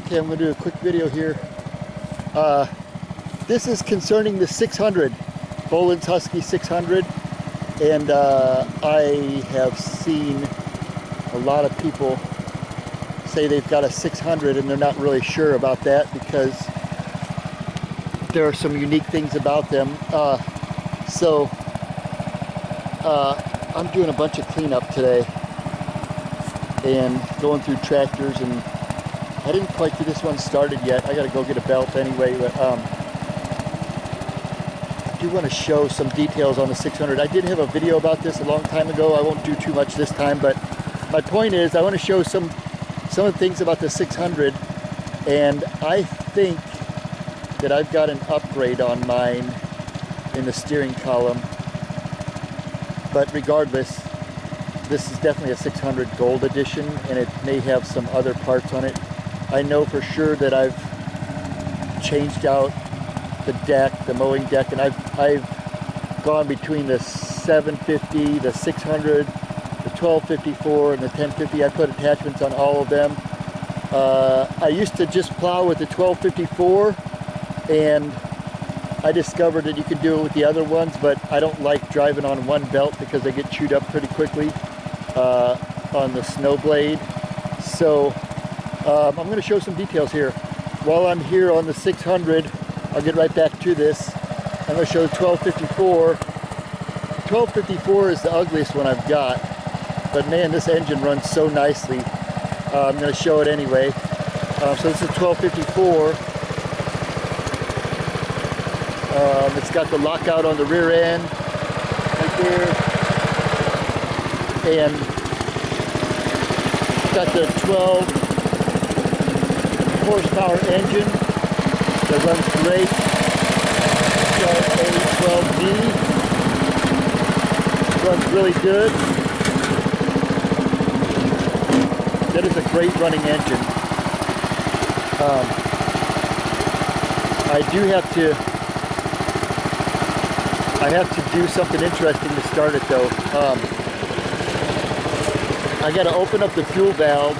Okay, I'm going to do a quick video here. This is concerning the 600, Bolens Husky 600, and I have seen a lot of people say they've got a 600 and they're not really sure about that because there are some unique things about them. I'm doing a bunch of cleanup today and going through tractors, and I didn't quite get this one started yet. I gotta go get a belt anyway, but I do want to show some details on the 600. I did have a video about this a long time ago. I won't do too much this time, but my point is I want to show some of the things about the 600, and I think that I've got an upgrade on mine in the steering column. But regardless, this is definitely a 600 Gold edition, and it may have some other parts on it. I know for sure that I've changed out the deck, the mowing deck, and I've gone between the 750, the 600, the 1254, and the 1050. I put attachments on all of them. I used to just plow with the 1254, and I discovered that you could do it with the other ones, but I don't like driving on one belt because they get chewed up pretty quickly on the snow blade. So I'm going to show some details here. While I'm here on the 600, I'll get right back to this. I'm going to show the 1254. 1254 is the ugliest one I've got, but man, this engine runs so nicely. I'm going to show it anyway. So this is 1254. It's got the lockout on the rear end right there, and it's got the 12 horsepower engine that runs great. A12V runs really good. That is a great running engine. I have to do something interesting to start it though. I got to open up the fuel valve,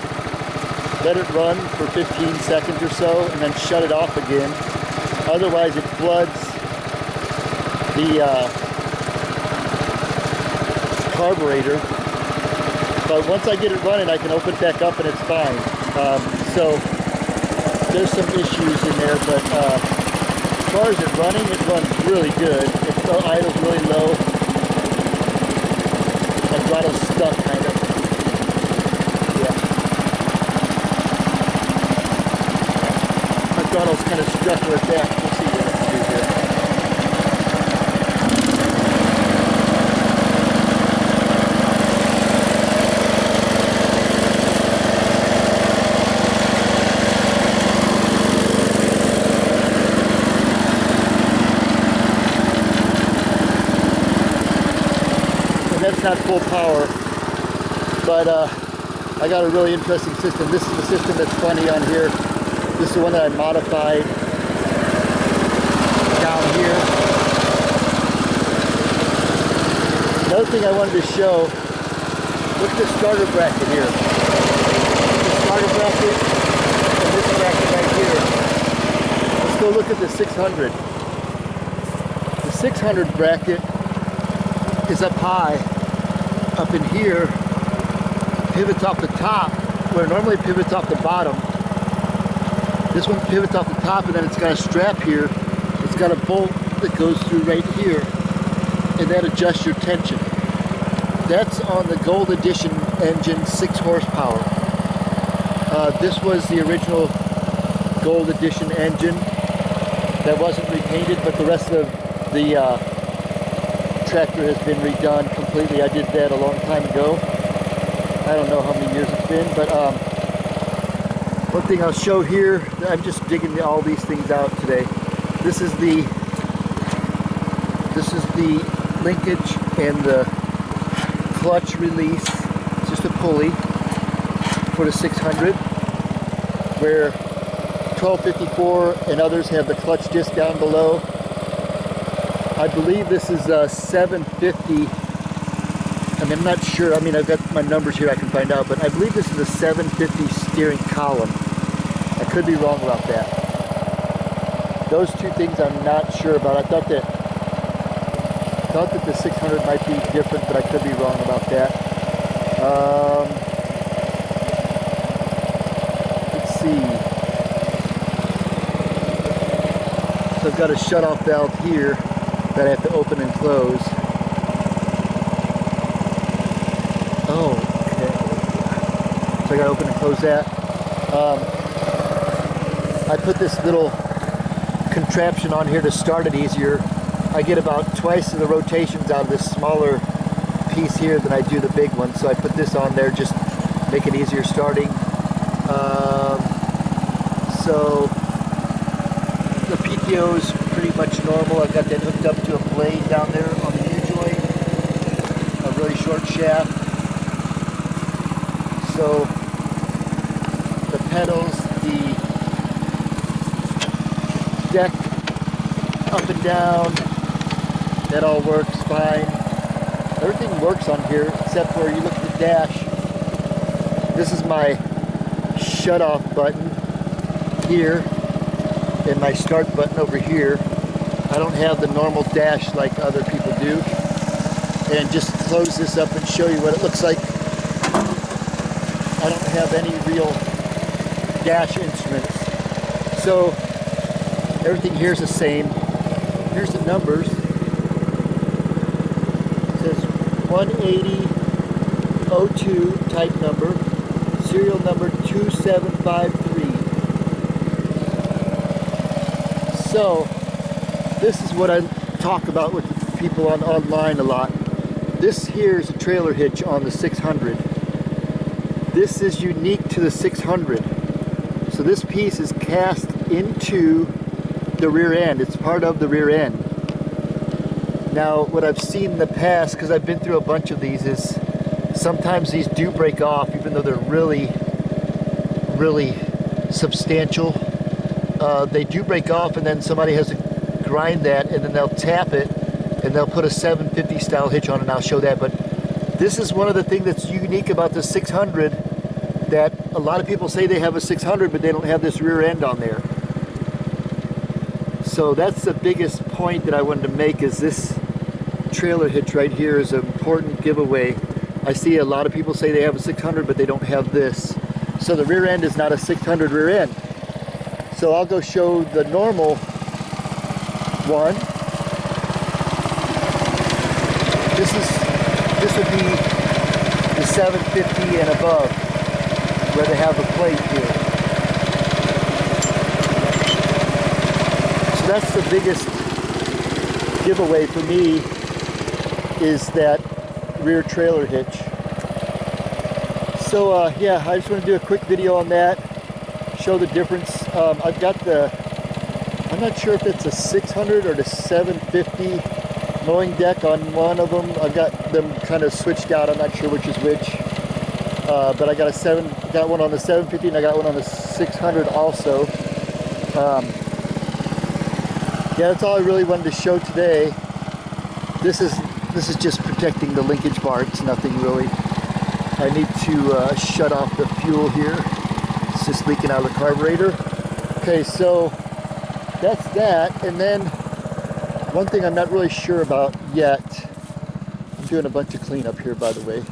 let it run for 15 seconds or so, and then shut it off again. Otherwise it floods the carburetor. But once I get it running, I can open it back up and it's fine. So there's some issues in there, but as far as it runs really good. It's idle's really low. My throttle's stuck kind of. Yeah. My throttle's kind of stuck where it's at. We'll see what I can do here. That's not full power, but I got a really interesting system. This is the system that's funny on here. This is the one that I modified down here. Another thing I wanted to show, look at the starter bracket here. The starter bracket and this bracket right here. Let's go look at the 600. The 600 bracket is up high. Up in here, pivots off the top, where it normally pivots off the bottom. This one pivots off the top, and then it's got a strap here. It's got a bolt that goes through right here, and that adjusts your tension. That's on the Gold Edition engine, 6 horsepower. This was the original Gold Edition engine that wasn't repainted, but the rest of the tractor has been redone completely. I did that a long time ago. I don't know how many years it's been, but one thing I'll show here, I'm just digging all these things out today. This is the linkage and the clutch release. It's just a pulley for the 600, where 1254 and others have the clutch disc down below. I believe this is a 750. I mean, I'm not sure. I mean, I've got my numbers here I can find out, but I believe this is a 750 steering column. I could be wrong about that. Those two things I'm not sure about. I thought that the 600 might be different, but I could be wrong about that. Let's see. So I've got a shut-off valve here that I have to open and close. Oh, okay. So I gotta open and close that. I put this little contraption on here to start it easier. I get about twice the rotations out of this smaller piece here than I do the big one. So I put this on there, just make it easier starting. So the PTO is pretty much normal. I've got that hooked up to a blade down there on the U-joint, a really short shaft. So the pedals, the deck up and down, that all works fine. Everything works on here except where you look at the dash. This is my shut-off button here and my start button over here. I don't have the normal dash like other people do. And just close this up and show you what it looks like. I don't have any real dash instruments. So everything here is the same. Here's the numbers. It says 18002 type number, serial number 2753. So this is what I talk about with people online a lot. This here is a trailer hitch on the 600. This is unique to the 600. So this piece is cast into the rear end. It's part of the rear end. Now what I've seen in the past, because I've been through a bunch of these, is sometimes these do break off even though they're really substantial. They do break off and then somebody has to grind that and then they'll tap it and they'll put a 750 style hitch on it, and I'll show that. But this is one of the things that's unique about the 600, that a lot of people say they have a 600 but they don't have this rear end on there. So that's the biggest point that I wanted to make, is this trailer hitch right here is an important giveaway. I see a lot of people say they have a 600 but they don't have this. So the rear end is not a 600 rear end. So I'll go show the normal one. This would be the 750 and above, where they have a plate here. So that's the biggest giveaway for me, is that rear trailer hitch. So yeah, I just want to do a quick video on that, show the difference. I've got I'm not sure if it's a 600 or the 750 mowing deck on one of them. I've got them kind of switched out. I'm not sure which is which. But I got got one on the 750 and I got one on the 600 also. Yeah, that's all I really wanted to show today. This is just protecting the linkage bar. It's nothing really. I need to shut off the fuel here. It's just leaking out of the carburetor. Okay, so that's that. And then one thing I'm not really sure about yet. I'm doing a bunch of cleanup here, by the way.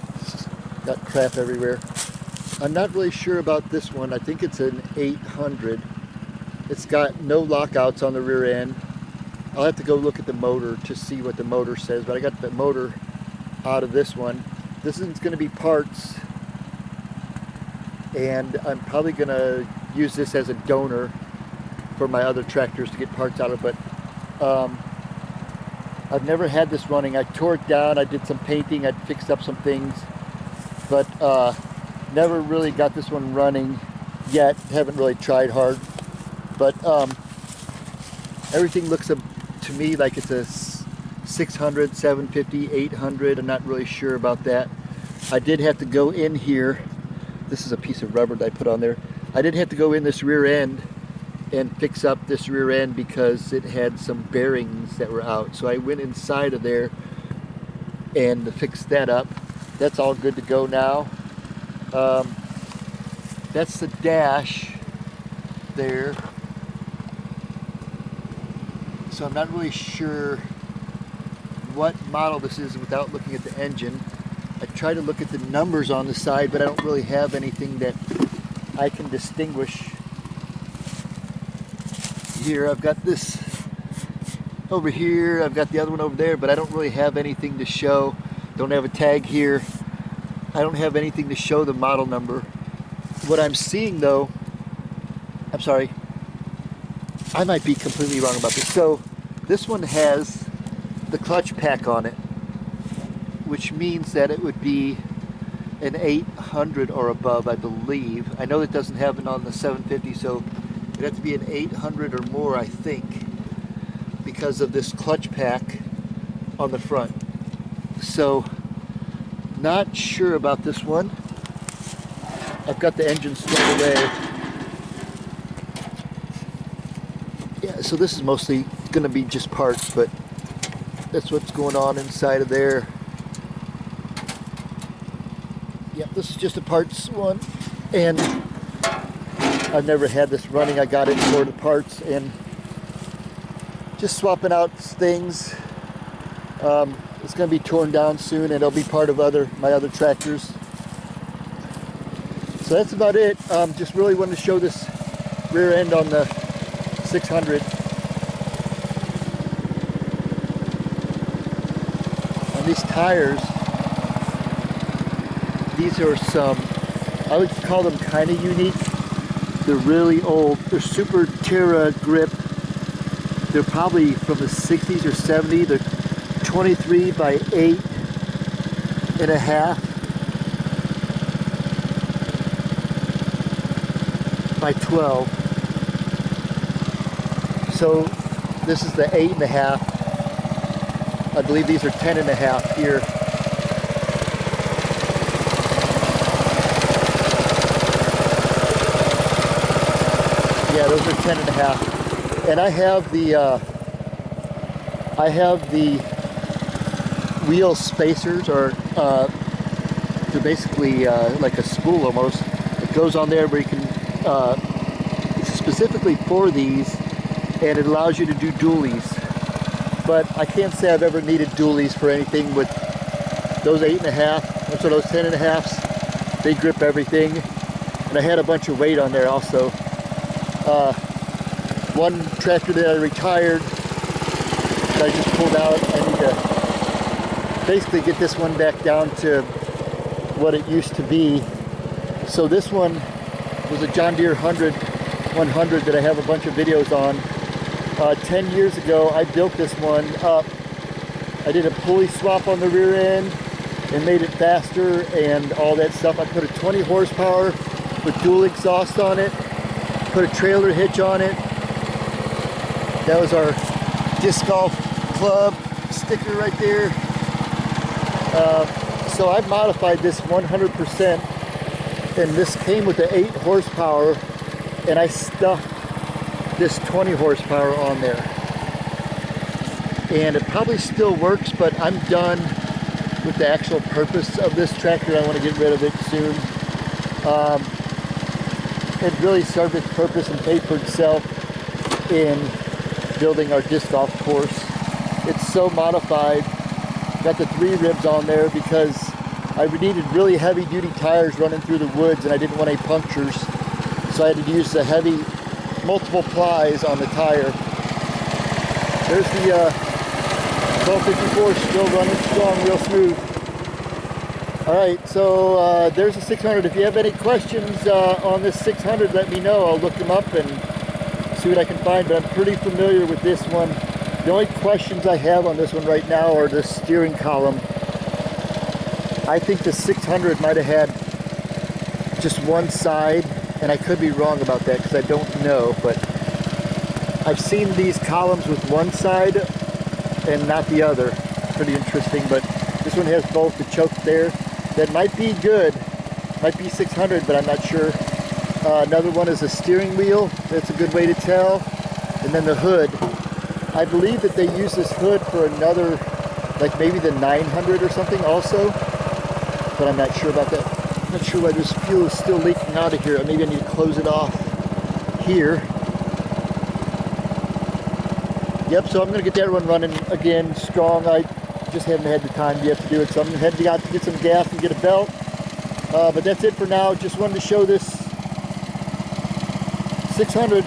Got crap everywhere. I'm not really sure about this one. I think it's an 800. It's got no lockouts on the rear end. I'll have to go look at the motor to see what the motor says, but I got the motor out of this one. This is going to be parts, and I'm probably going to use this as a donor for my other tractors to get parts out of, but I've never had this running. I tore it down, I did some painting, I fixed up some things, but never really got this one running yet. Haven't really tried hard, but everything looks to me like it's a 600, 750, 800. I'm not really sure about that. I did have to go in here. This is a piece of rubber that I put on there. I did have to go in this rear end and fix up this rear end because it had some bearings that were out. So I went inside of there and fixed that up. That's all good to go now. That's the dash. there. So I'm not really sure what model this is without looking at the engine. I try to look at the numbers on the side, but I don't really have anything that I can distinguish. Here I've got this over here, I've got the other one over there, but I don't really have anything to show. Don't have a tag here. I don't have anything to show the model number. What I'm seeing though, I'm sorry, I might be completely wrong about this. So this one has the clutch pack on it, which means that it would be an 800 or above, I believe. I know it doesn't have it on the 750, so it'd have to be an 800 or more, I think, because of this clutch pack on the front. So not sure about this one. I've got the engine stowed away. Yeah, so this is mostly gonna be just parts, but that's what's going on inside of there. Yep, this is just a parts one, and I've never had this running. I got it for the parts and just swapping out things. It's going to be torn down soon, and it'll be part of my other tractors. So that's about it. Just really wanted to show this rear end on the 600. And these tires, these are some, I would call them kind of unique. They're really old. They're Super Terra grip. They're probably from the 60s or 70s. They're 23 by 8.5 by 12. So this is the 8.5. I believe these are 10.5 here. Yeah, those are 10.5. And I have the wheel spacers, or they're basically like a spool almost. It goes on there where you can, it's specifically for these, and it allows you to do dualies. But I can't say I've ever needed dualies for anything with those 8.5, so those 10.5s. They grip everything. And I had a bunch of weight on there also. One tractor that I retired, that I just pulled out, I need to basically get this one back down to what it used to be. So this one was a John Deere 100 that I have a bunch of videos on. 10 years ago, I built this one up. I did a pulley swap on the rear end and made it faster and all that stuff. I put a 20 horsepower with dual exhaust on it, put a trailer hitch on it. That was our disc golf club sticker right there. So I've modified this 100%, and this came with the 8 horsepower, and I stuffed this 20 horsepower on there. And it probably still works, but I'm done with the actual purpose of this tractor. I want to get rid of it soon. It really served its purpose and paid for itself in building our disc golf course. It's so modified. Got the 3 ribs on there because I needed really heavy duty tires running through the woods, and I didn't want any punctures. So I had to use the heavy multiple plies on the tire. There's the 1254 still running strong, real smooth. Alright, so there's the 600. If you have any questions on this 600, let me know. I'll look them up and see what I can find, but I'm pretty familiar with this one. The only questions I have on this one right now are the steering column. I think the 600 might have had just one side, and I could be wrong about that because I don't know, but I've seen these columns with one side and not the other. Pretty interesting, but this one has both. The choke there, that might be good, might be 600, but I'm not sure. Another one is a steering wheel. That's a good way to tell. And then the hood. I believe that they use this hood for another, like maybe the 900 or something also, but I'm not sure about that. I'm not sure why this fuel is still leaking out of here. Maybe I need to close it off. here. Yep, so I'm going to get that one running again strong. I just haven't had the time yet to do it, so I'm heading out to get some gas and get a belt. But that's it for now. Just wanted to show this 600